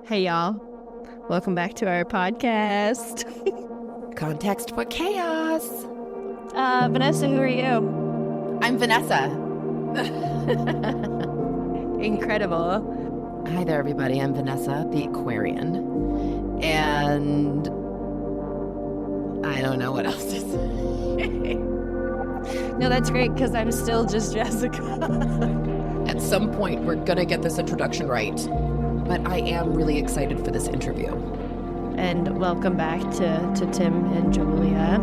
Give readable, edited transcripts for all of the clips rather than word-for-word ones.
Hey, y'all. Welcome back to our podcast. Context for chaos. Vanessa, who are you? I'm Vanessa. Incredible. Hi there, everybody. I'm Vanessa, the Aquarian. And I don't know what else to say. No, that's great because I'm still just Jessica. At some point, we're going to get this introduction right. But I am really excited for this interview. And welcome back to Tim and Julia,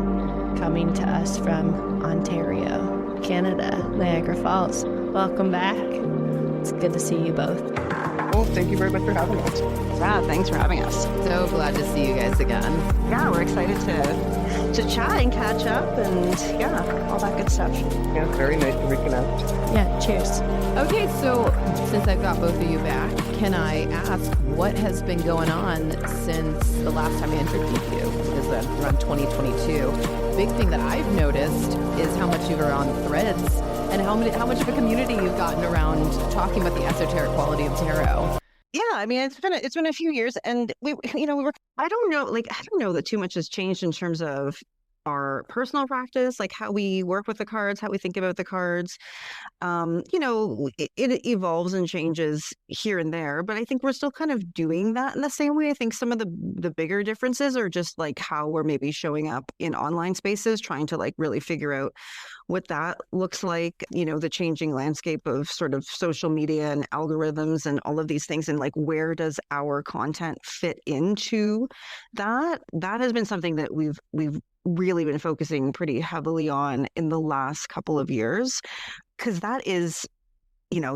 coming to us from Ontario, Canada, Niagara Falls. Welcome back. It's good to see you both. Well, thank you very much for having us. Yeah, thanks for having us. So glad to see you guys again. Yeah, we're excited to chat and catch up and yeah, all that good stuff. Yeah, very nice to reconnect. Yeah, cheers. Okay, so since I've got both of you back, can I ask what has been going on since the last time I introduced you? Is that around 2022? Big thing that I've noticed is how much you are on Threads and how much of a community you've gotten around talking about the esoteric quality of tarot. Yeah, I mean it's been a few years, and we were I don't know that too much has changed in terms of our personal practice, like how we work with the cards, how we think about the cards. It evolves and changes here and there, but I think we're still kind of doing that in the same way. I think some of the bigger differences are just like how we're maybe showing up in online spaces, trying to like really figure out what that looks like, the changing landscape of sort of social media and algorithms and all of these things, and like where does our content fit into that. That has been something that we've really been focusing pretty heavily on in the last couple of years, because that is,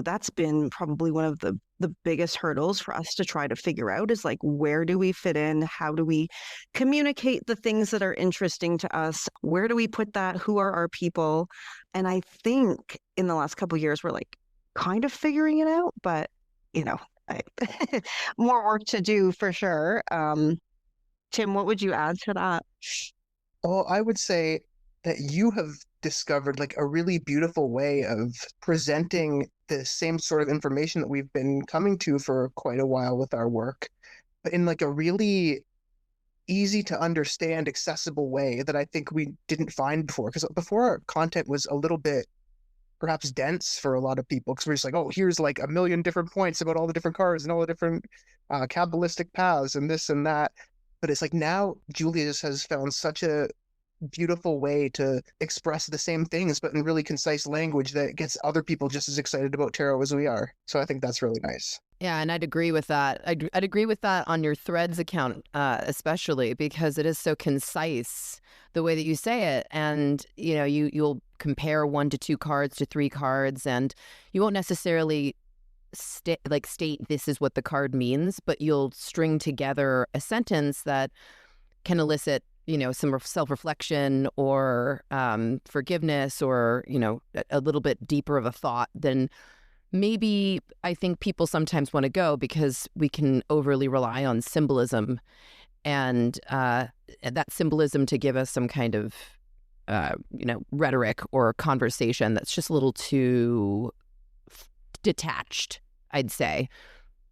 that's been probably one of the biggest hurdles for us to try to figure out, is like, where do we fit in? How do we communicate the things that are interesting to us? Where do we put that? Who are our people? And I think in the last couple of years, we're like kind of figuring it out, but more work to do for sure. Tim, what would you add to that? Well, I would say that you have discovered like a really beautiful way of presenting the same sort of information that we've been coming to for quite a while with our work, but in like a really easy to understand, accessible way that I think we didn't find before. Because before, our content was a little bit perhaps dense for a lot of people, because we're just like, oh, here's like a million different points about all the different cards and all the different Kabbalistic paths and this and that. But it's like now Julia just has found such a beautiful way to express the same things, but in really concise language that gets other people just as excited about tarot as we are. So I think that's really nice. Yeah, and I'd agree with that. I'd agree with that on your Threads account, especially because it is so concise the way that you say it, and you'll compare 1 to 2 cards to 3 cards, and you won't necessarily state this is what the card means, but you'll string together a sentence that can elicit some self-reflection or forgiveness, or a little bit deeper of a thought than maybe I think people sometimes want to go, because we can overly rely on symbolism and that symbolism to give us some kind of rhetoric or conversation that's just a little too detached, I'd say.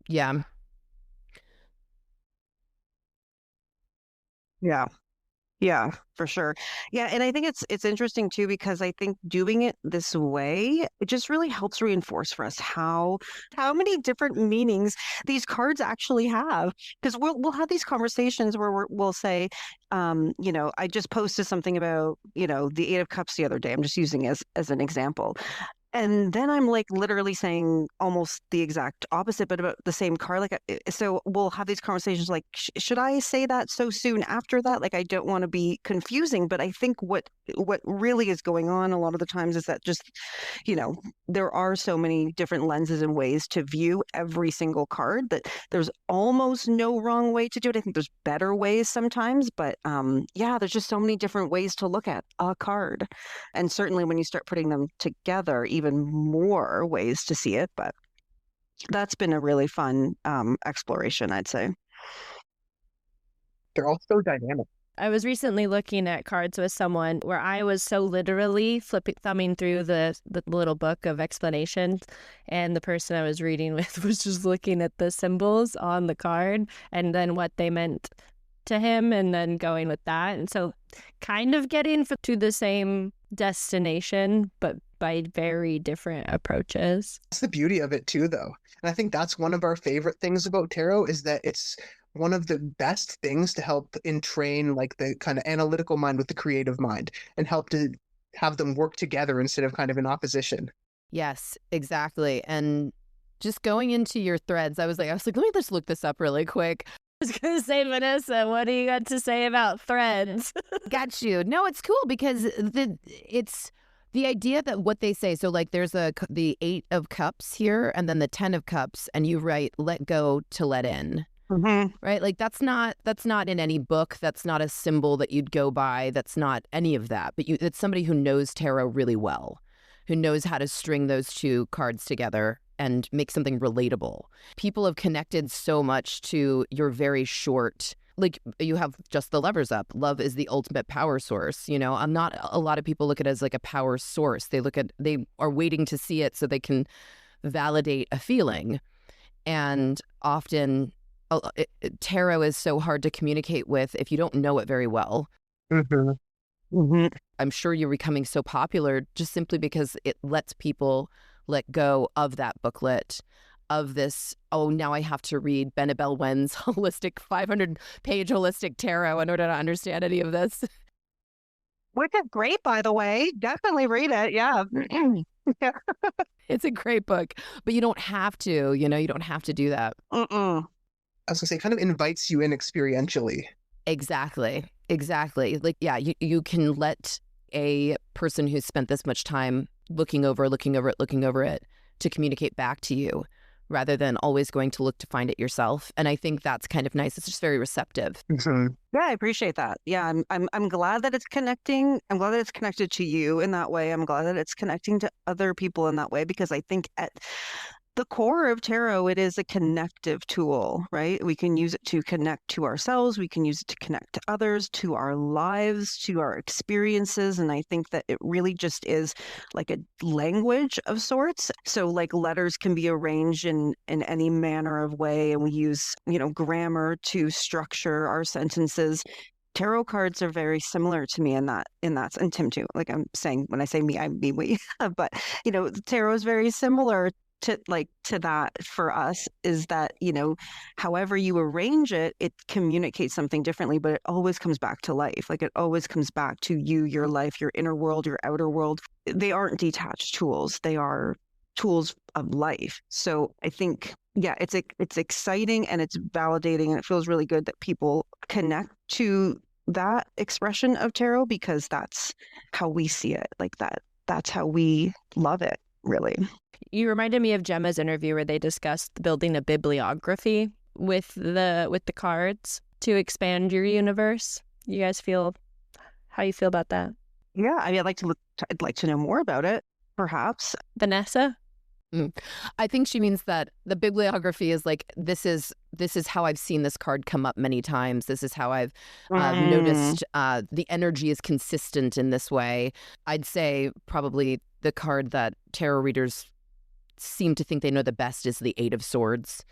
Yeah. Yeah, for sure. Yeah, and I think it's interesting too, because I think doing it this way, it just really helps reinforce for us how many different meanings these cards actually have. Because we'll have these conversations where we'll say, I just posted something about, the Eight of Cups the other day. I'm just using as an example. And then I'm like literally saying almost the exact opposite, but about the same car. So we'll have these conversations like, should I say that so soon after that? Like, I don't want to be confusing, but I think what really is going on a lot of the times is that just, there are so many different lenses and ways to view every single card that there's almost no wrong way to do it. I think there's better ways sometimes, but there's just so many different ways to look at a card. And certainly when you start putting them together, even more ways to see it. But that's been a really fun exploration, I'd say. They're all so dynamic. I was recently looking at cards with someone where I was so literally thumbing through the little book of explanations, and the person I was reading with was just looking at the symbols on the card and then what they meant to him and then going with that. And so kind of getting to the same destination, but by very different approaches. That's the beauty of it too, though. And I think that's one of our favorite things about tarot is that it's one of the best things to help entrain like the kind of analytical mind with the creative mind and help to have them work together instead of kind of in opposition. Yes, exactly. And just going into your threads, I was like, let me just look this up really quick. I was going to say, Vanessa, what do you got to say about threads? Got you. No, it's cool because it's the idea that what they say. So like there's the 8 of cups here and then the 10 of cups, and you write let go to let in. Mm-hmm. Right? Like that's not in any book. That's not a symbol that you'd go by. That's not any of that. But it's somebody who knows tarot really well, who knows how to string those two cards together and make something relatable. People have connected so much to your very short, like you have just the Lovers up. Love is the ultimate power source. You know, I'm not, a lot of people look at it as like a power source. They are waiting to see it so they can validate a feeling. And often tarot is so hard to communicate with if you don't know it very well. Mm-hmm. Mm-hmm. I'm sure you're becoming so popular just simply because it lets people let go of that booklet, of this, oh, now I have to read Benebell Wen's holistic 500-page holistic tarot in order to understand any of this. Which is great, by the way. Definitely read it. Yeah. Yeah. It's a great book, but you don't have to, you don't have to do that. Mm-mm. I was gonna say, it kind of invites you in experientially. Exactly. Like, yeah, you can let a person who's spent this much time looking over it to communicate back to you rather than always going to look to find it yourself. And I think that's kind of nice. It's just very receptive. Mm-hmm. Yeah, I appreciate that. Yeah, I'm glad that it's connecting. I'm glad that it's connected to you in that way. I'm glad that it's connecting to other people in that way, because I think at the core of tarot, it is a connective tool, right? We can use it to connect to ourselves. We can use it to connect to others, to our lives, to our experiences. And I think that it really just is like a language of sorts. So like letters can be arranged in any manner of way. And we use, grammar to structure our sentences. Tarot cards are very similar to me in that, and Tim too. Like I'm saying, when I say me, I mean we. But tarot is very similar to that for us, is that, however you arrange it, it communicates something differently, but it always comes back to life. Like it always comes back to you, your life, your inner world, your outer world. They aren't detached tools. They are tools of life. So I think, yeah, it's exciting and it's validating, and it feels really good that people connect to that expression of tarot, because that's how we see it. Like that's how we love it, really. You reminded me of Gemma's interview where they discussed building a bibliography with the cards to expand your universe. You guys how you feel about that? Yeah, I mean, I'd like to know more about it, perhaps. Vanessa? I think she means that the bibliography is like, this is how I've seen this card come up many times. This is how I've noticed the energy is consistent in this way. I'd say probably the card that tarot readers seem to think they know the best is the 8 of Swords,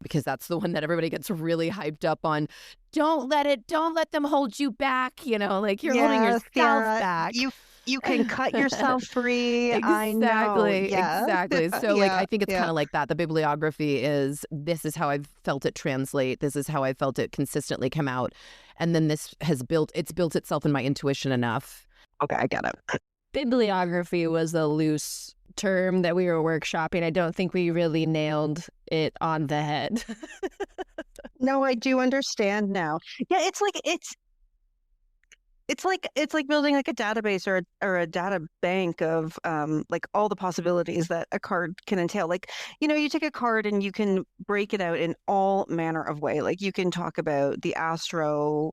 because that's the one that everybody gets really hyped up on. Don't let them hold you back, like you're holding yourself back. You can cut yourself free. Exactly. I know. Yeah. Exactly. So I think it's kind of like that. The bibliography is, this is how I've felt it translate. This is how I felt it consistently come out. And then it's built itself in my intuition enough. Okay, I get it. Bibliography was a loose term that we were workshopping. I don't think we really nailed it on the head. No, I do understand now. Yeah, it's like building like a database or a data bank of like all the possibilities that a card can entail. Like, you take a card and you can break it out in all manner of way. Like you can talk about the astro,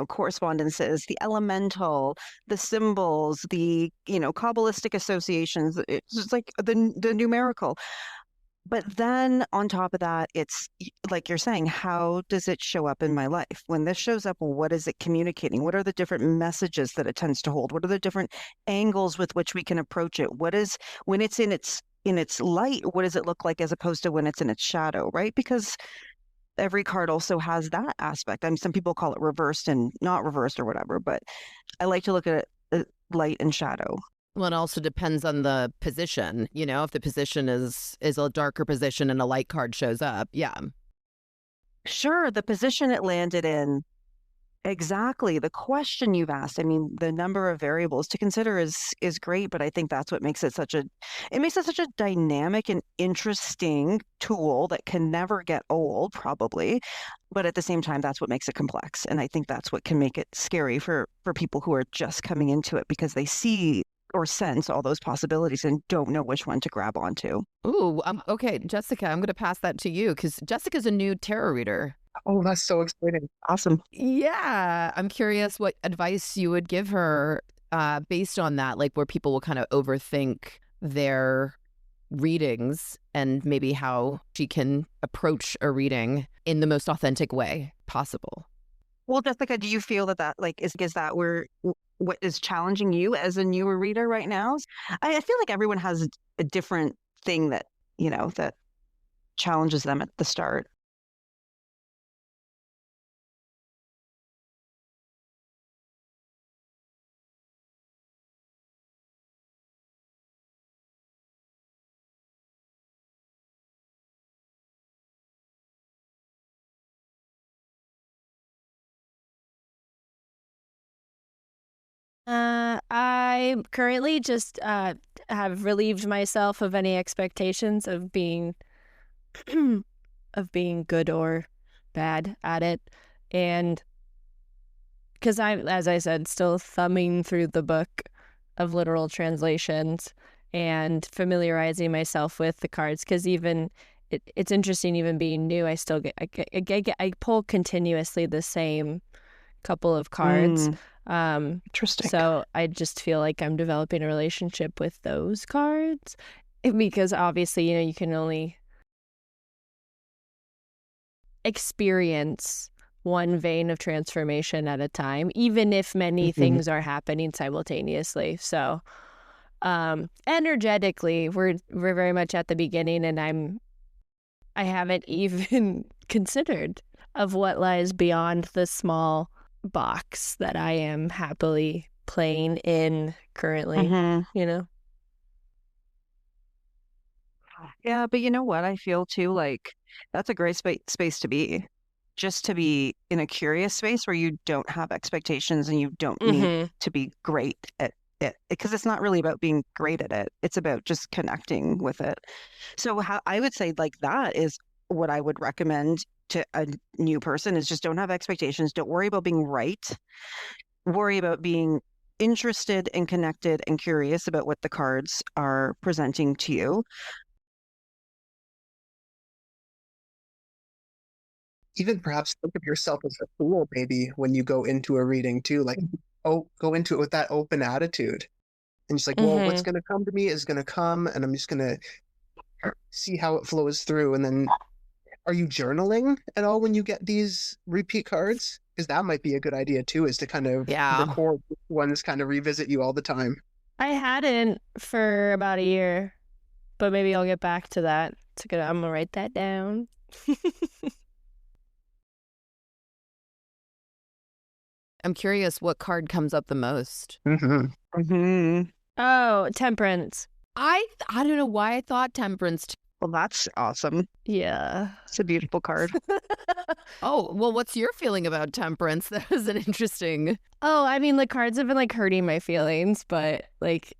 correspondences, the elemental, the symbols, the, Kabbalistic associations. It's just like the numerical. But then on top of that, it's like you're saying, how does it show up in my life? When this shows up, what is it communicating? What are the different messages that it tends to hold? What are the different angles with which we can approach it? What is when it's in its light, what does it look like as opposed to when it's in its shadow, right? Because every card also has that aspect. I mean, some people call it reversed and not reversed or whatever, but I like to look at it light and shadow. Well, it also depends on the position. You know, if the position is a darker position and a light card shows up, yeah. Sure, the position it landed in, exactly. The question you've asked, I mean, the number of variables to consider is great, but I think that's what makes it such a dynamic and interesting tool that can never get old, probably. But at the same time, that's what makes it complex. And I think that's what can make it scary for people who are just coming into it because they see or sense all those possibilities and don't know which one to grab onto. Ooh, okay, Jessica, I'm going to pass that to you because Jessica's a new tarot reader. Oh, that's so exciting. Awesome. Yeah, I'm curious what advice you would give her based on that, like where people will kind of overthink their readings and maybe how she can approach a reading in the most authentic way possible. Well, Jessica, do you feel that like is that where what is challenging you as a newer reader right now? I feel like everyone has a different thing that, that challenges them at the start. I currently just have relieved myself of any expectations of being of being good or bad at it, and because as I said, still thumbing through the book of literal translations and familiarizing myself with the cards. Because even it's interesting, even being new, I still I pull continuously the same couple of cards. Interesting. So I just feel like I'm developing a relationship with those cards because obviously, you can only experience one vein of transformation at a time, even if many things are happening simultaneously. So energetically, we're very much at the beginning, and I haven't even considered of what lies beyond the small box that I am happily playing in currently, Yeah, but you know what? I feel too like that's a great space to be. Just to be in a curious space where you don't have expectations and you don't need to be great at it because it's not really about being great at it. It's about just connecting with it. So how I would say like that is what I would recommend to a new person is just don't have expectations. Don't worry about being right. Worry about being interested and connected and curious about what the cards are presenting to you. Even perhaps think of yourself as a fool, maybe when you go into a reading too. Like, go into it with that open attitude, and just like, well, what's going to come to me is going to come, and I'm just going to see how it flows through. And then, are you journaling at all when you get these repeat cards? Because that might be a good idea too, is to kind of record which ones kind of revisit you all the time. I hadn't for about a year, but maybe I'll get back to that. I'm gonna write that down. I'm curious what card comes up the most. Oh, temperance. I don't know why I thought temperance. Well, that's awesome. Yeah. It's a beautiful card. Oh, well, what's your feeling about temperance? That was an interesting. Oh, I mean, the cards have been like hurting my feelings, but like,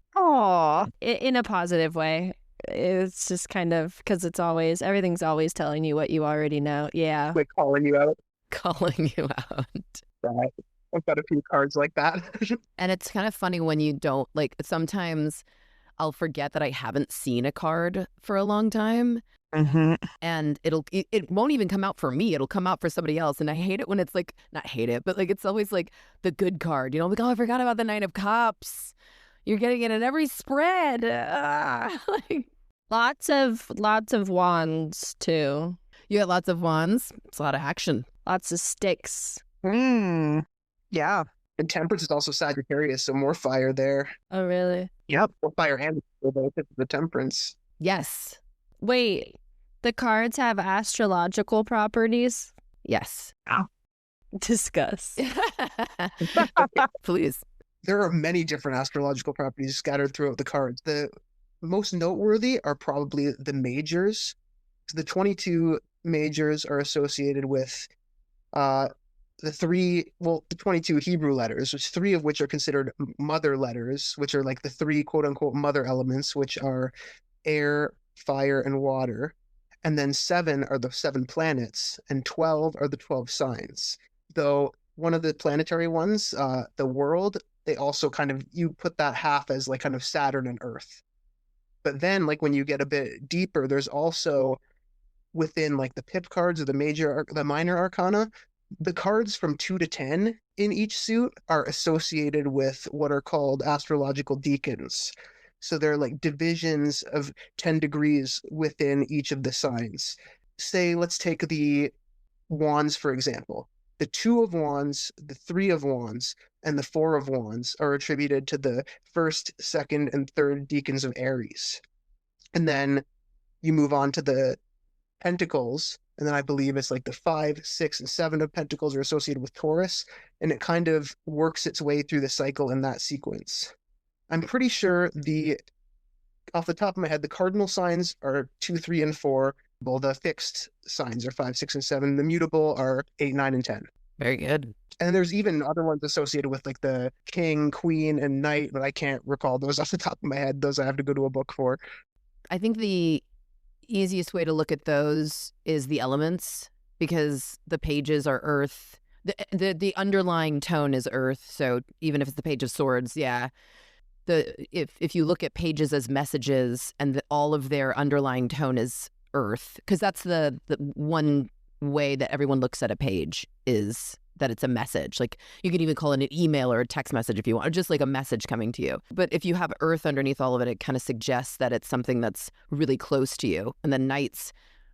in a positive way. It's just kind of because everything's always telling you what you already know. Yeah. Like calling you out. Calling you out. Right. I've got a few cards like that. And it's kind of funny when you don't, like, sometimes I'll forget that I haven't seen a card for a long time. And it won't even come out for me. It'll come out for somebody else. And I hate it when it's like, not hate it, but like it's always like the good card, like, oh, I forgot about the Nine of Cups. You're getting it in every spread. Lots of wands too. You got lots of wands. It's a lot of action. Lots of sticks. Yeah. And Temperance is also Sagittarius, so more fire there. Oh, really? Yep. More fire and the Temperance. Yes. Wait, the cards have astrological properties? Yes. Discuss. Please. There are many different astrological properties scattered throughout the cards. The most noteworthy are probably the majors. The 22 majors are associated with the 22 Hebrew letters, which 3 of which are considered mother letters, which are like the 3 quote unquote mother elements, which are air, fire, and water. And then 7 are the 7 planets, and 12 are the 12 signs. Though one of the planetary ones, the world, they also kind of, you put that half as like kind of Saturn and Earth. But then, like when you get a bit deeper, there's also within like the pip cards or the minor arcana, the cards from 2 to 10 in each suit are associated with what are called astrological deacons. So they're like divisions of 10 degrees within each of the signs. Say, let's take the wands, for example. The 2 of wands, the 3 of wands, and the 4 of wands are attributed to the first, second, and third deacons of Aries. And then you move on to the pentacles, and then I believe it's like the 5, 6, and 7 of pentacles are associated with Taurus, and it kind of works its way through the cycle in that sequence. I'm pretty sure off the top of my head, the cardinal signs are 2, 3, and 4. Well, the fixed signs are 5, 6, and 7. The mutable are 8, 9, and 10. Very good. And there's even other ones associated with like the king, queen, and knight, but I can't recall those off the top of my head. Those I have to go to a book for. I think the easiest way to look at those is the elements, because the pages are earth. The underlying tone is earth. So even if it's the Page of Swords, yeah. If you look at pages as messages and all of their underlying tone is earth, because that's the one way that everyone looks at a page, is that it's a message. Like you could even call it an email or a text message if you want, or just like a message coming to you. But if you have earth underneath all of it, it kind of suggests that it's something that's really close to you. And then knights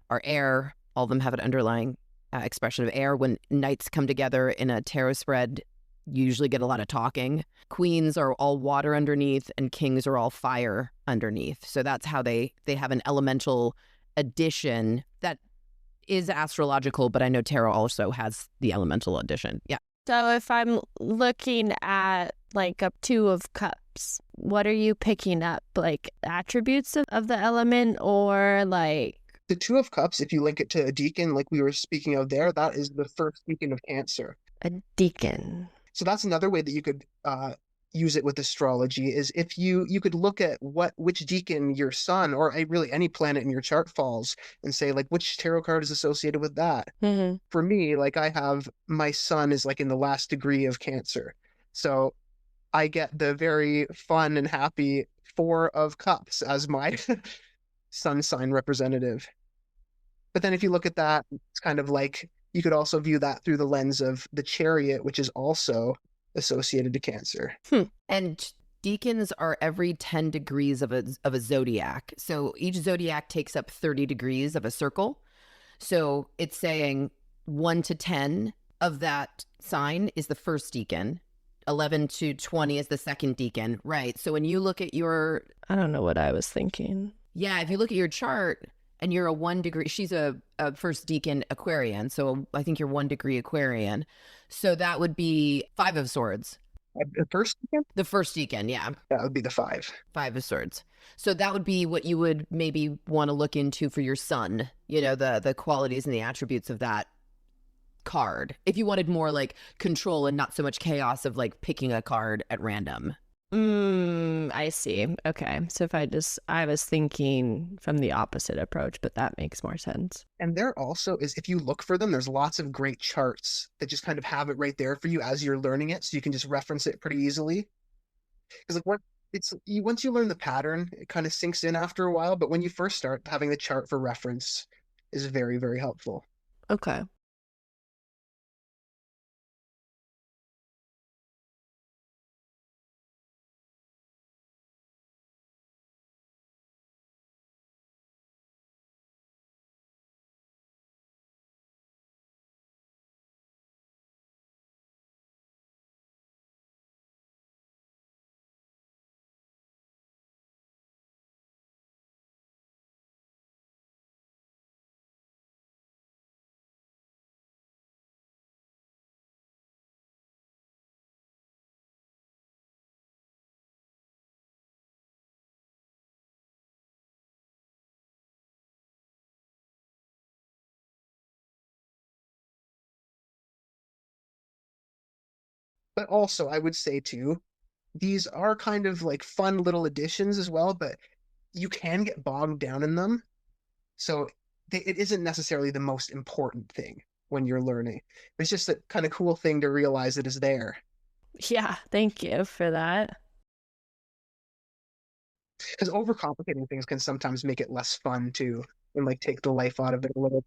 are air. All of them have an underlying expression of air. When knights come together in a tarot spread, you usually get a lot of talking. Queens are all water underneath, and kings are all fire underneath. So that's how they have an elemental addition that is astrological, but I know tarot also has the elemental addition. Yeah. So if I'm looking at like a 2 of cups, what are you picking up? Like attributes of the element, or like... The 2 of cups, if you link it to a deacon, like we were speaking of there, that is the first deacon of Cancer. A deacon. So that's another way that you could use it with astrology, is if you could look at which deacon your sun, or really any planet in your chart, falls, and say like which tarot card is associated with that. Mm-hmm. For me, like I have my sun is like in the last degree of Cancer, so I get the very fun and happy 4 of cups as my sun sign representative. But then if you look at that, it's kind of like you could also view that through the lens of the Chariot, which is also associated to Cancer. And deacons are every 10 degrees of a zodiac. So each zodiac takes up 30 degrees of a circle. So it's saying 1 to 10 of that sign is the first deacon. 11 to 20 is the second deacon. Right. So when you look at your... I don't know what I was thinking. Yeah, if you look at your chart and you're a 1 degree, she's a first deacon Aquarian. So I think you're 1 degree Aquarian. So that would be 5 of Swords. The first deacon? The first deacon, yeah. That would be the 5. 5 of Swords. So that would be what you would maybe want to look into for your sun, you know, the qualities and the attributes of that card. If you wanted more like control and not so much chaos of like picking a card at random. I see. Okay. So I was thinking from the opposite approach, but that makes more sense. And there also is, if you look for them, there's lots of great charts that just kind of have it right there for you as you're learning it, so you can just reference it pretty easily. Because like once you learn the pattern, it kind of sinks in after a while, but when you first start, having the chart for reference is very, very helpful. Okay. But also, I would say too, these are kind of like fun little additions as well, but you can get bogged down in them. So it isn't necessarily the most important thing when you're learning. It's just a kind of cool thing to realize it is there. Yeah, thank you for that. Because overcomplicating things can sometimes make it less fun too, and like take the life out of it a little.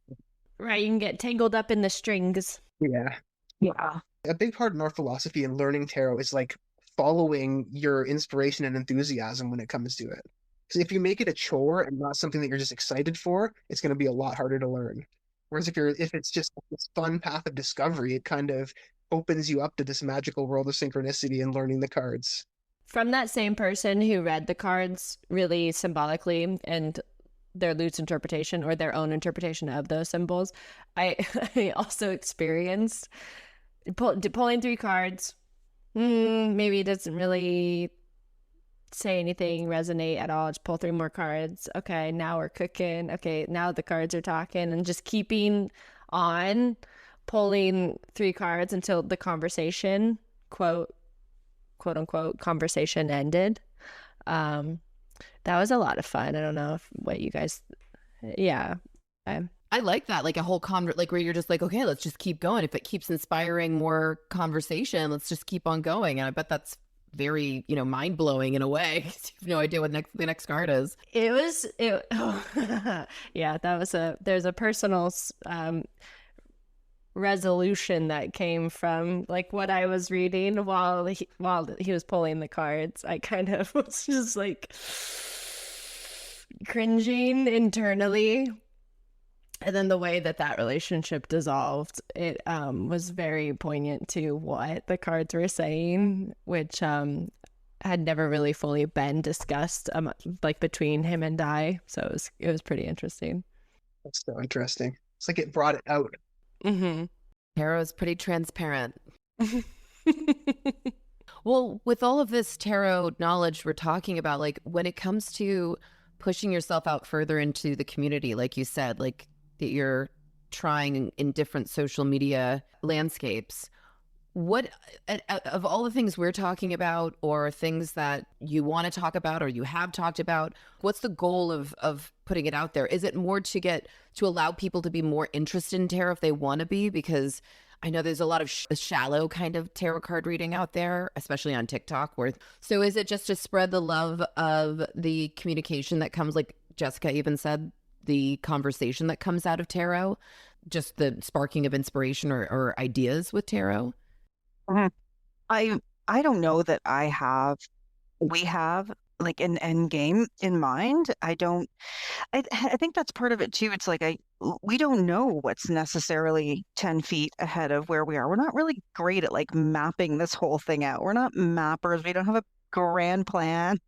Right, you can get tangled up in the strings. Yeah. Yeah. A big part in our philosophy and learning tarot is like following your inspiration and enthusiasm when it comes to it. Because if you make it a chore and not something that you're just excited for, it's going to be a lot harder to learn. Whereas if it's just this fun path of discovery, it kind of opens you up to this magical world of synchronicity and learning the cards. From that same person who read the cards really symbolically and their loose interpretation or their own interpretation of those symbols, I, I also experienced pulling 3 cards. Maybe it doesn't really say anything, resonate at all. Just pull 3 more cards. Okay, now we're cooking. Okay, now the cards are talking, and just keeping on pulling 3 cards until the conversation, quote unquote, conversation ended. That was a lot of fun. I don't know what you guys, yeah. I like that, like a whole like where you're just like, okay, let's just keep going. If it keeps inspiring more conversation, let's just keep on going. And I bet that's very, mind blowing in a way. You have no idea what the next card is. Yeah, there's a personal resolution that came from like what I was reading while he was pulling the cards. I kind of was just like cringing internally. And then the way that relationship dissolved, it was very poignant to what the cards were saying, which had never really fully been discussed like between him and I. So it was pretty interesting. That's so interesting. It's like it brought it out. Mm-hmm. Tarot is pretty transparent. Well, with all of this tarot knowledge we're talking about, like when it comes to pushing yourself out further into the community, like you said, like that you're trying in different social media landscapes, what of all the things we're talking about or things that you want to talk about or you have talked about, what's the goal of putting it out there? Is it more to allow people to be more interested in tarot if they want to be? Because I know there's a lot of shallow kind of tarot card reading out there, especially on TikTok. So is it just to spread the love of the communication that comes, like Jessica even said, the conversation that comes out of tarot, just the sparking of inspiration or ideas with tarot? I don't know that we have like an end game in mind. I think that's part of it too. It's like we don't know what's necessarily 10 feet ahead of where we are. We're not really great at like mapping this whole thing out. We're not mappers. We don't have a grand plan.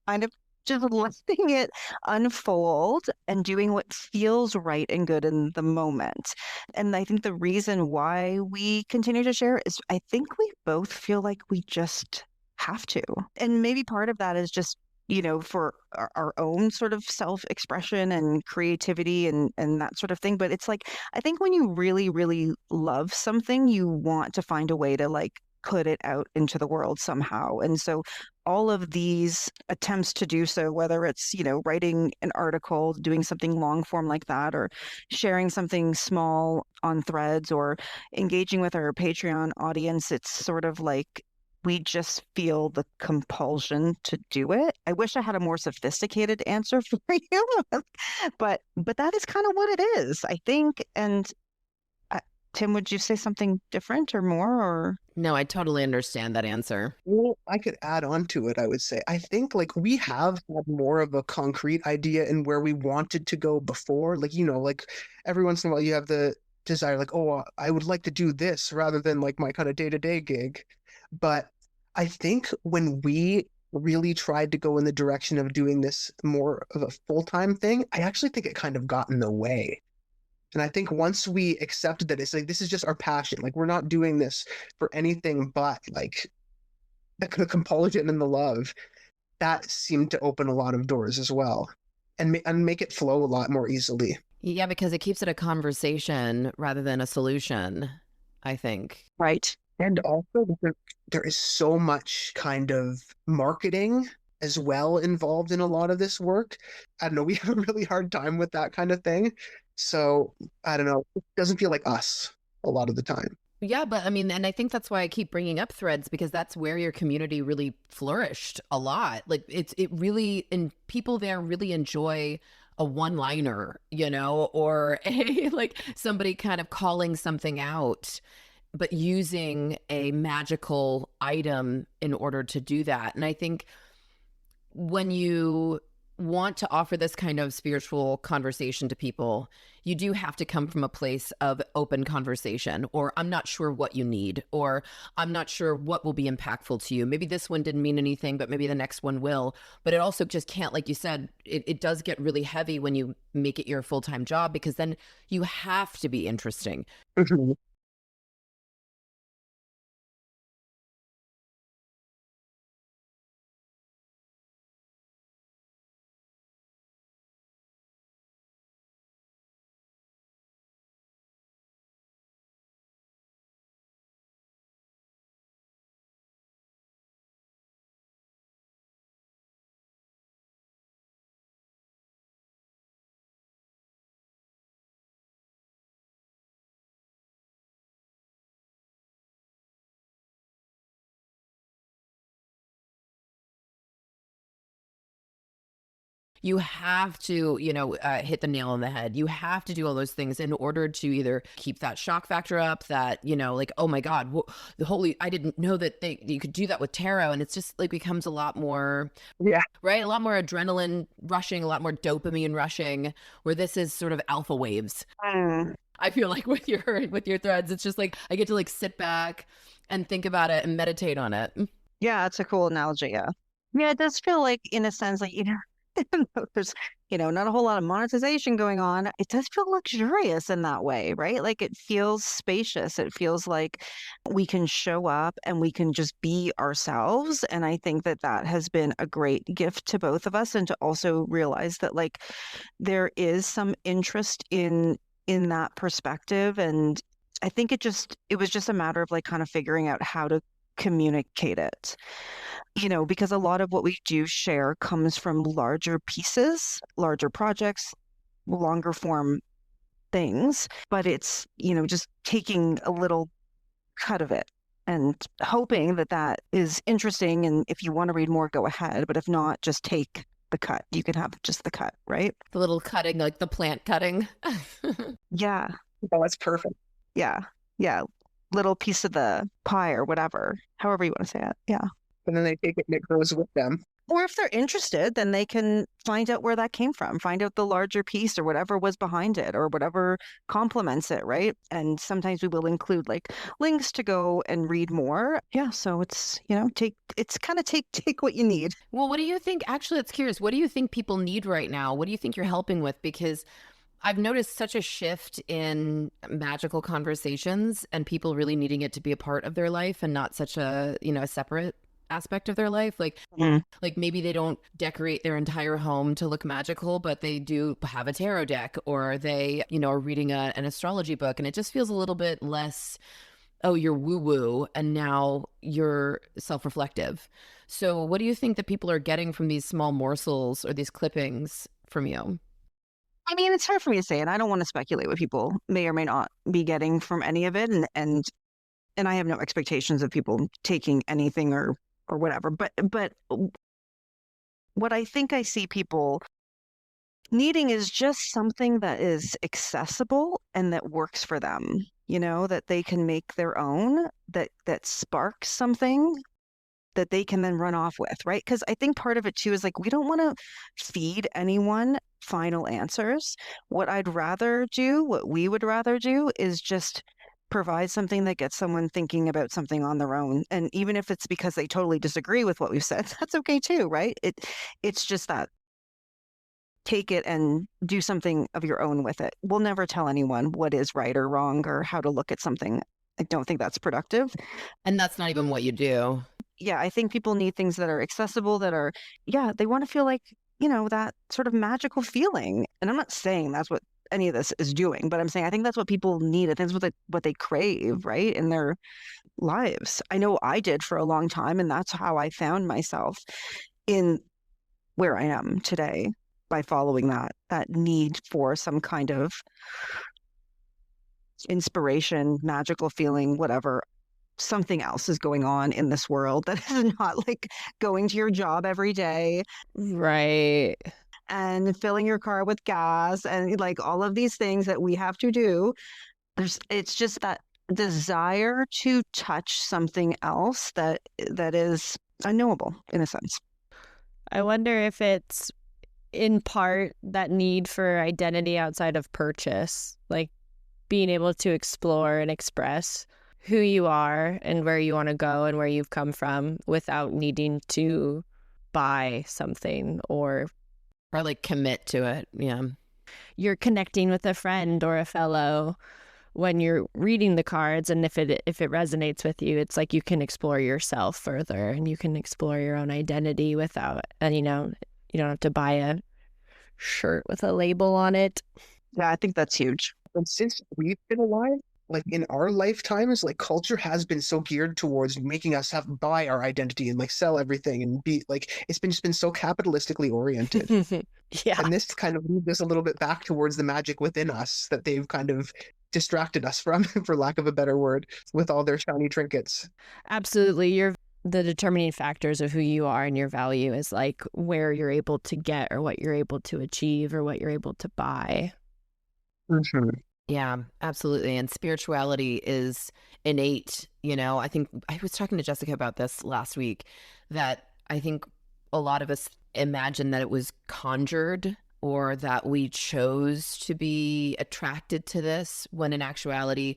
Kind of just letting it unfold and doing what feels right and good in the moment. And I think the reason why we continue to share is I think we both feel like we just have to. And maybe part of that is just, for our own sort of self-expression and creativity and that sort of thing. But it's like, I think when you really, really love something, you want to find a way to like put it out into the world somehow. And so all of these attempts to do so, whether it's, writing an article, doing something long form like that, or sharing something small on Threads or engaging with our Patreon audience, it's sort of like we just feel the compulsion to do it. I wish I had a more sophisticated answer for you, but that is kind of what it is, I think. And Tim, would you say something different or more, or? No, I totally understand that answer. Well, I could add on to it, I would say. I think like we have had more of a concrete idea in where we wanted to go before. Like, like every once in a while you have the desire, like, oh, I would like to do this rather than like my kind of day-to-day gig. But I think when we really tried to go in the direction of doing this more of a full-time thing, I actually think it kind of got in the way. And I think once we accepted that it's like, this is just our passion, like we're not doing this for anything but like the compulsion and the love, that seemed to open a lot of doors as well and make it flow a lot more easily. Yeah, because it keeps it a conversation rather than a solution, I think. Right. And also, there is so much kind of marketing as well involved in a lot of this work. I don't know, we have a really hard time with that kind of thing. So, I don't know, it doesn't feel like us a lot of the time. Yeah, but I mean, and I think that's why I keep bringing up Threads, because that's where your community really flourished a lot. Like it really, and people there really enjoy a one-liner, or a like somebody kind of calling something out, but using a magical item in order to do that. And I think when you want to offer this kind of spiritual conversation to people, you do have to come from a place of open conversation, or I'm not sure what you need, or I'm not sure what will be impactful to you. Maybe this one didn't mean anything, but maybe the next one will. But it also just can't, like you said, it does get really heavy when you make it your full-time job, because then you have to be interesting. You have to, hit the nail on the head. You have to do all those things in order to either keep that shock factor up, that, like, oh my God, I didn't know that you could do that with tarot. And it's just like becomes a lot more, Yeah. right? A lot more adrenaline rushing, a lot more dopamine rushing, where this is sort of alpha waves. I feel like with your threads, it's just like I get to like sit back and think about it and meditate on it. Yeah, it's a cool analogy. Yeah. Yeah, it does feel like, in a sense, like, even though there's, not a whole lot of monetization going on, it does feel luxurious in that way, right? Like it feels spacious. It feels like we can show up and we can just be ourselves. And I think that that has been a great gift to both of us, and to also realize that like there is some interest in that perspective. And I think it was just a matter of like kind of figuring out how to communicate it, because a lot of what we do share comes from larger pieces, larger projects, longer form things, but it's, just taking a little cut of it and hoping that that is interesting. And if you want to read more, go ahead. But if not, just take the cut. You can have just the cut, right? The little cutting, like the plant cutting. Yeah. Oh, that's perfect. Yeah. Yeah. Little piece of the pie or whatever, however you want to say it. Yeah. And then they take it and it grows with them. Or if they're interested, then they can find out where that came from, find out the larger piece or whatever was behind it or whatever complements it, right? And sometimes we will include like links to go and read more. Yeah, so it's, take what you need. Well, what do you think? Actually, it's curious. What do you think people need right now? What do you think you're helping with? Because I've noticed such a shift in magical conversations and people really needing it to be a part of their life and not such a, a separate aspect of their life. Like maybe they don't decorate their entire home to look magical, but they do have a tarot deck, or they, are reading an astrology book, and it just feels a little bit less, oh, you're woo-woo and now you're self-reflective. So what do you think that people are getting from these small morsels or these clippings from you? I mean, it's hard for me to say, and I don't want to speculate what people may or may not be getting from any of it, and I have no expectations of people taking anything or whatever. But what I think I see people needing is just something that is accessible and that works for them, that they can make their own, that sparks something that they can then run off with, right? Because I think part of it too is like we don't want to feed anyone final answers. What we would rather do is just provide something that gets someone thinking about something on their own. And even if it's because they totally disagree with what we've said, that's okay too, right? It's just that take it and do something of your own with it. We'll never tell anyone what is right or wrong or how to look at something. I don't think that's productive. And that's not even what you do. Yeah, I think people need things that are accessible, that are, they want to feel like, that sort of magical feeling. And I'm not saying that's what any of this is doing, but I'm saying I think that's what people need. I think that's what they crave, right, in their lives. I know I did for a long time, and that's how I found myself in where I am today, by following that need for some kind of inspiration, magical feeling, whatever. Something else is going on in this world that is not like going to your job every day Right. and filling your car with gas and like all of these things that we have to do. It's just that desire to touch something else that is unknowable in a sense. I wonder if it's in part that need for identity outside of purchase, like being able to explore and express who you are and where you want to go and where you've come from without needing to buy something or like commit to it. Yeah. you're connecting with a friend or a fellow when you're reading the cards, and if it resonates with you, it's like you can explore yourself further and you can explore your own identity without, and you don't have to buy a shirt with a label on it. Yeah, I think that's huge. And since we've been alive, like in our lifetimes, like culture has been so geared towards making us have buy our identity and like sell everything and be like it's been just been so capitalistically oriented. Yeah. And this kind of moves us a little bit back towards the magic within us that they've kind of distracted us from, for lack of a better word, with all their shiny trinkets. Absolutely. The determining factors of who you are and your value is like where you're able to get or what you're able to achieve or what you're able to buy. Mm-hmm. Yeah, absolutely. And spirituality is innate. I think I was talking to Jessica about this last week, that I think a lot of us imagine that it was conjured or that we chose to be attracted to this, when in actuality,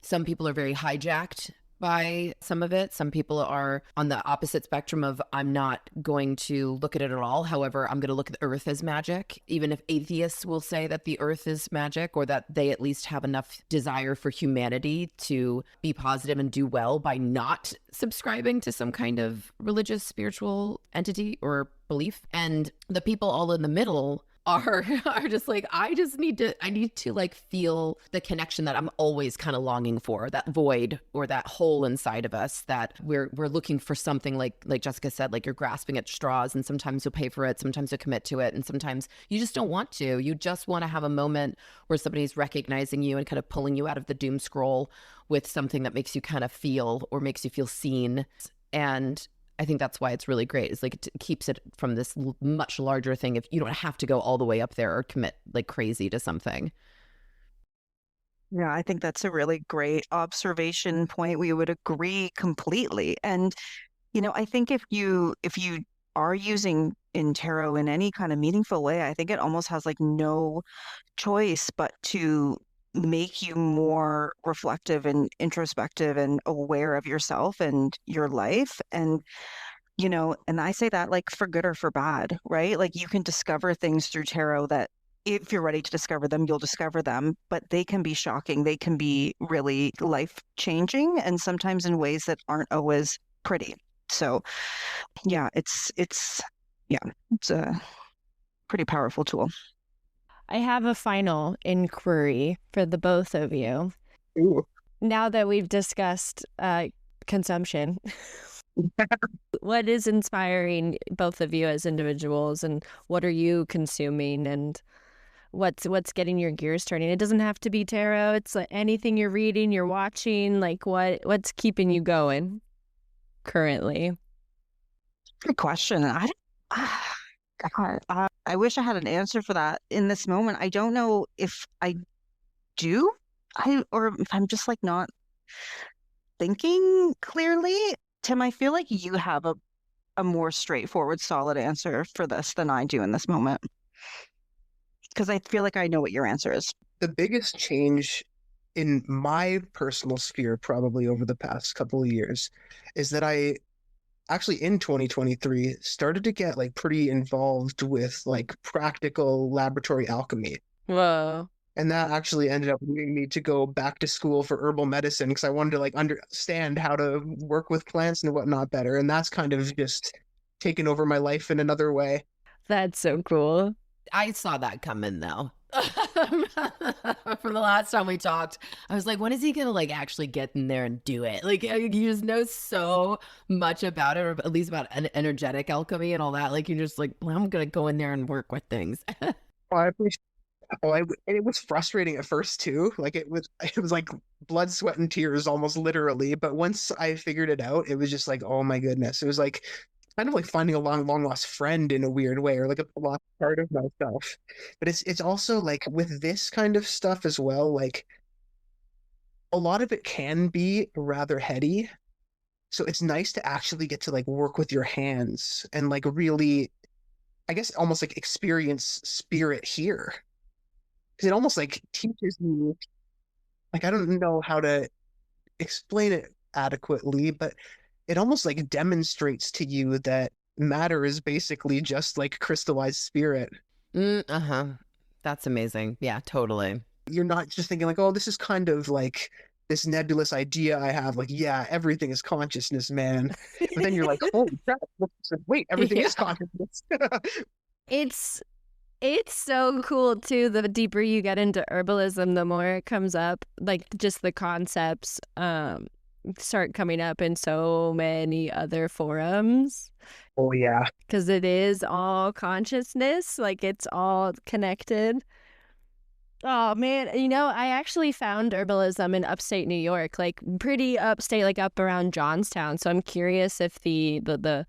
some people are very hijacked by some of it. Some people are on the opposite spectrum of, I'm not going to look at it at all. However, I'm going to look at the earth as magic. Even if atheists will say that the earth is magic, or that they at least have enough desire for humanity to be positive and do well by not subscribing to some kind of religious, spiritual entity or belief. And the people all in the middle are just like, I need to like feel the connection that I'm always kind of longing for, that void or that hole inside of us that we're looking for something, like Jessica said, like you're grasping at straws, and sometimes you'll pay for it, sometimes you'll commit to it, and sometimes you just don't want to. You just want to have a moment where somebody's recognizing you and kind of pulling you out of the doom scroll with something that makes you kind of feel, or makes you feel seen. And I think that's why it's really great. It's like it keeps it from this much larger thing. If you don't have to go all the way up there or commit like crazy to something. Yeah, I think that's a really great observation point. We would agree completely. And, I think if you are using in tarot in any kind of meaningful way, I think it almost has like no choice but to make you more reflective and introspective and aware of yourself and your life. And and I say that like for good or for bad, right? Like you can discover things through tarot that if you're ready to discover them, you'll discover them, but they can be shocking. They can be really life changing, and sometimes in ways that aren't always pretty. So yeah, it's a pretty powerful tool. I have a final inquiry for the both of you. Ooh. Now that we've discussed consumption, what is inspiring both of you as individuals, and what are you consuming, and what's getting your gears turning? It doesn't have to be tarot. It's like anything you're reading, you're watching, like what's keeping you going currently? Good question. God, I wish I had an answer for that in this moment. I don't know if I do, or if I'm just like not thinking clearly. Tim, I feel like you have a more straightforward, solid answer for this than I do in this moment, because I feel like I know what your answer is. The biggest change in my personal sphere, probably over the past couple of years, is that I actually in 2023 started to get like pretty involved with like practical laboratory alchemy. Whoa. And that actually ended up leading me to go back to school for herbal medicine, because I wanted to like understand how to work with plants and whatnot better. And that's kind of just taken over my life in another way. That's so cool. I saw that coming though. From the last time we talked, I was like, when is he gonna like actually get in there and do it? Like you just know so much about it, or at least about energetic alchemy and all that. Like you're just like, well, I'm gonna go in there and work with things. Oh, I appreciate. And it was frustrating at first too. Like it was like blood, sweat, and tears, almost literally. But once I figured it out, it was just like, oh my goodness. It was like kind of like finding a long lost friend in a weird way, or like a lost part of myself. But it's also like with this kind of stuff as well. Like a lot of it can be rather heady. So it's nice to actually get to like work with your hands and like really, I guess, almost like experience spirit here. Because it almost like teaches you, like, I don't know how to explain it adequately, but it almost like demonstrates to you that matter is basically just like crystallized spirit. Uh-huh. That's amazing. Yeah, totally. You're not just thinking like, oh, this is kind of like this nebulous idea I have, like, yeah, everything is consciousness, man. But then you're like, holy crap, wait, everything is Yeah. consciousness. It's so cool too. The deeper you get into herbalism, the more it comes up. Like just the concepts start coming up in so many other forums Oh yeah. because it is all consciousness. Like it's all connected. Oh man, I actually found herbalism in upstate New York, like pretty upstate, like up around Johnstown. So I'm curious if the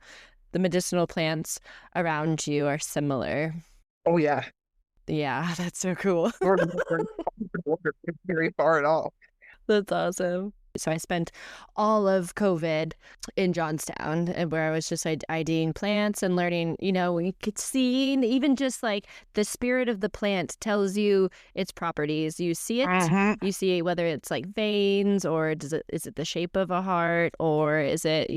medicinal plants around you are similar. Oh yeah. Yeah, that's so cool. We're not very far at all. That's awesome. So I spent all of COVID in Johnstown, and where I was just IDing plants and learning, we could see even just like the spirit of the plant tells you its properties. You see it, you see whether it's like veins, or is it the shape of a heart, or is it,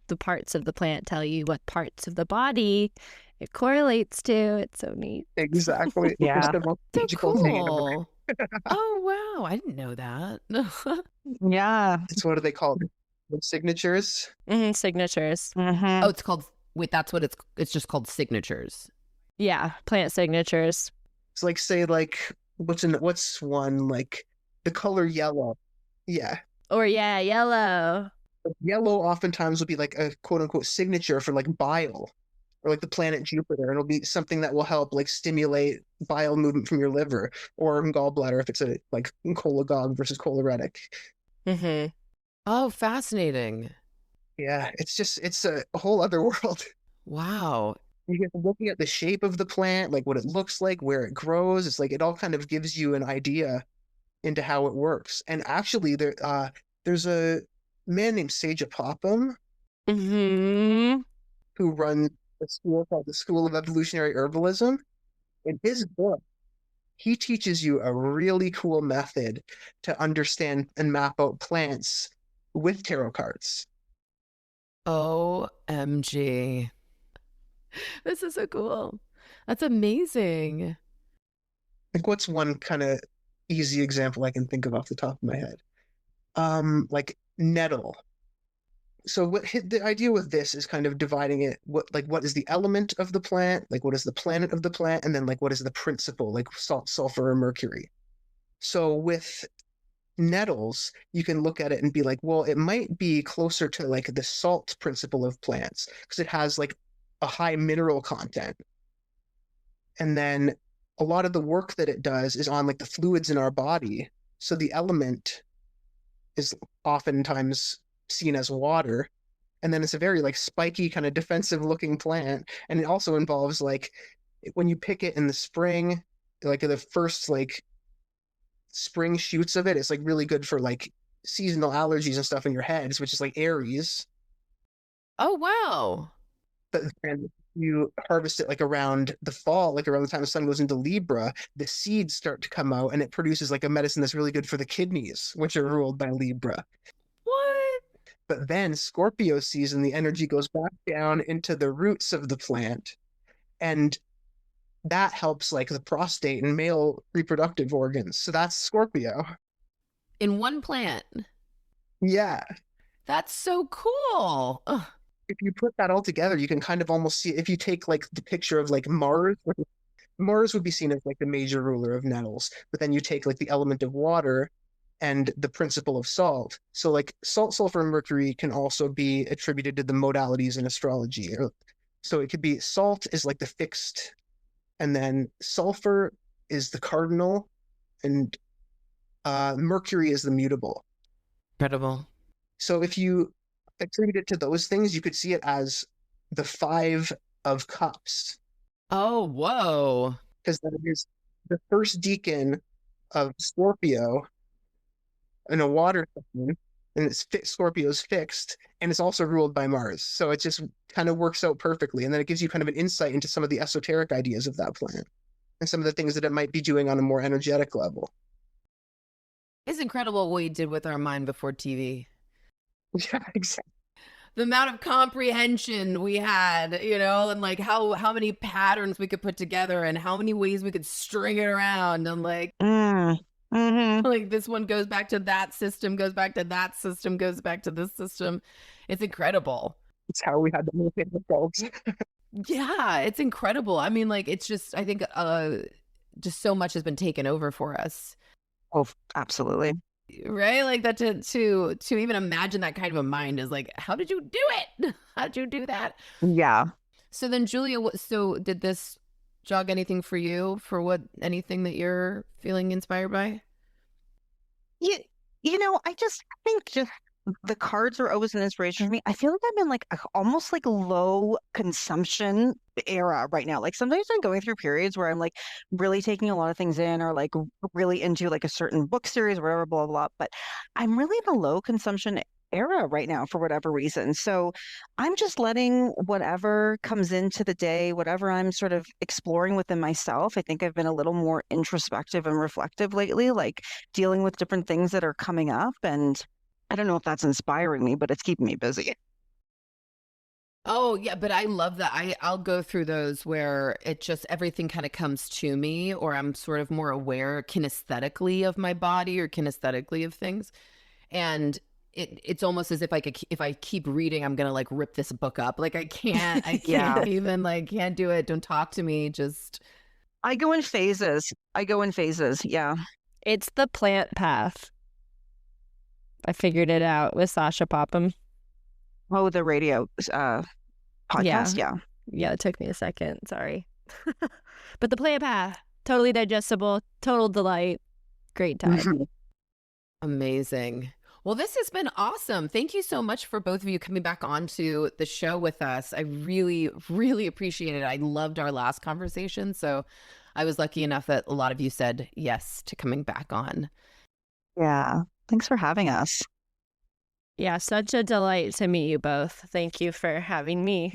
the parts of the plant tell you what parts of the body it correlates to. It's so neat. Exactly. Yeah. It's the most So magical thing ever. cool. Oh wow, I didn't know that. Yeah. It's what do they call it? The signatures? Signatures. Oh, it's called. Wait, that's what it's just called signatures. Yeah, plant signatures. It's like say like what's one like the color yellow. Yeah. Or yeah, yellow. Yellow oftentimes will be like a quote unquote signature for like bile or like the planet Jupiter. And it'll be something that will help like stimulate bile movement from your liver or gallbladder if it's a like cholagog versus choleritic. Mm-hmm. Oh, fascinating. Yeah, it's a whole other world. Wow. You get looking at the shape of the plant, like what it looks like, where it grows. It's like it all kind of gives you an idea into how it works. And actually, there's a man named Sage Popham Mm-hmm. who runs a school called the School of Evolutionary Herbalism. In his book, he teaches you a really cool method to understand and map out plants with tarot cards. OMG. This is so cool. That's amazing. Like, what's one kind of easy example I can think of off the top of my head? Like nettle. So the idea with this is kind of dividing it. What is the element of the plant? Like what is the planet of the plant? And then like what is the principle? Like salt, sulfur, or mercury. So with nettles, you can look at it and be like, well, it might be closer to like the salt principle of plants because it has like a high mineral content. And then a lot of the work that it does is on like the fluids in our body. So the element is oftentimes seen as water. And then it's a very like spiky kind of defensive looking plant. And it also involves like when you pick it in the spring, like the first like spring shoots of it, it's like really good for like seasonal allergies and stuff in your heads, which is like Aries. Oh, wow. But then you harvest it like around the fall, like around the time the sun goes into Libra, the seeds start to come out and it produces like a medicine that's really good for the kidneys, which are ruled by Libra. What? But then Scorpio season, the energy goes back down into the roots of the plant. And that helps like the prostate and male reproductive organs. So that's Scorpio. In one plant. Yeah. That's so cool. Ugh. If you put that all together, you can kind of almost see if you take like the picture of like Mars, Mars would be seen as like the major ruler of metals, but then you take like the element of water and the principle of salt. So like salt, sulfur, and mercury can also be attributed to the modalities in astrology. So it could be salt is like the fixed, and then sulfur is the cardinal, and mercury is the mutable. Incredible. So if you attribute it to those things, you could see it as the five of cups, Oh, whoa. because that is the first deacon of Scorpio in a water sign, and Scorpio's fixed, and it's also ruled by Mars. So it just kind of works out perfectly, and then it gives you kind of an insight into some of the esoteric ideas of that planet and some of the things that it might be doing on a more energetic level. It's incredible what we did with our mind before TV. Yeah, exactly. The amount of comprehension we had, and like how many patterns we could put together and how many ways we could string it around, and like like this one goes back to that system, goes back to that system, goes back to this system. It's incredible. It's how we had to move it ourselves. Yeah, it's incredible. I mean, like, it's just, I think just so much has been taken over for us. Oh, absolutely. Right? Like that to even imagine that kind of a mind is like, how did you do it? How did you do that? Yeah. So then, Julia, so did this jog anything for you, for anything that you're feeling inspired by? I think just the cards are always an inspiration for me. I feel like I'm in like almost like low consumption era right now. Like sometimes I'm going through periods where I'm like really taking a lot of things in, or like really into like a certain book series or whatever, blah, blah, blah. But I'm really in a low consumption era right now for whatever reason. So I'm just letting whatever comes into the day, whatever I'm sort of exploring within myself. I think I've been a little more introspective and reflective lately, like dealing with different things that are coming up. And I don't know if that's inspiring me, but it's keeping me busy. Oh, yeah, but I love that. I'll go through those where it just everything kind of comes to me, or I'm sort of more aware kinesthetically of my body or kinesthetically of things. And it's almost as if if I keep reading, I'm gonna like rip this book up. Like I can't Yeah. even like can't do it. Don't talk to me. Just I go in phases. Yeah. It's the plant path. I figured it out with Sasha Popham. Oh, the radio podcast. Yeah. Yeah, it took me a second. Sorry. But the plant path, totally digestible, total delight. Great time. amazing. Well, this has been awesome. Thank you so much for both of you coming back onto the show with us. I really, really appreciate it. I loved our last conversation. So I was lucky enough that a lot of you said yes to coming back on. Yeah. Thanks for having us. Yeah, such a delight to meet you both. Thank you for having me.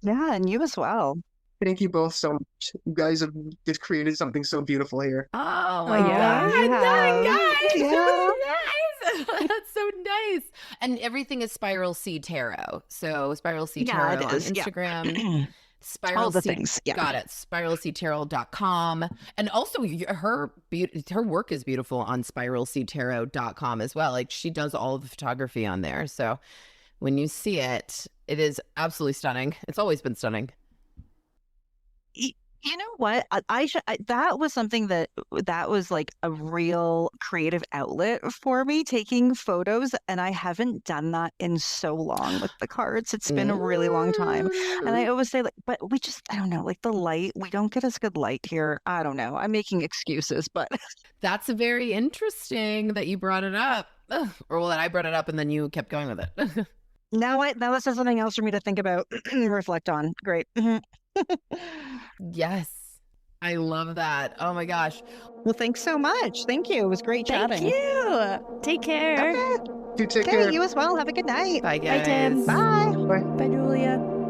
Yeah, and you as well. Thank you both so much. You guys have just created something so beautiful here. Oh my Yeah, God. you have. Guys. Yeah. Nice. That's so nice. And everything is Spiral Sea Tarot. So Spiral Sea Yeah, Tarot it on is. Yeah. Instagram. All the things. Yeah. Got it. SpiralSeaTarot.com. And also her work is beautiful on SpiralSeaTarot.com as well. Like she does all of the photography on there. So when you see it, it is absolutely stunning. It's always been stunning. You know what? That was something that was like a real creative outlet for me, taking photos, and I haven't done that in so long with the cards. It's been a really long time. And I always say like, but I don't know, like the light, we don't get as good light here. I don't know. I'm making excuses, but That's very interesting that you brought it up. Ugh. Or well, that I brought it up and then you kept going with it. now that's just something else for me to think about, reflect on. Great. Yes. I love that. Oh my gosh. Well, thanks so much. Thank you. It was great chatting. Thank you. Take care. Okay. You take Okay, care. you as well. Have a good night. Bye, guys. Bye, Tim. Bye. Bye. Bye, Julia.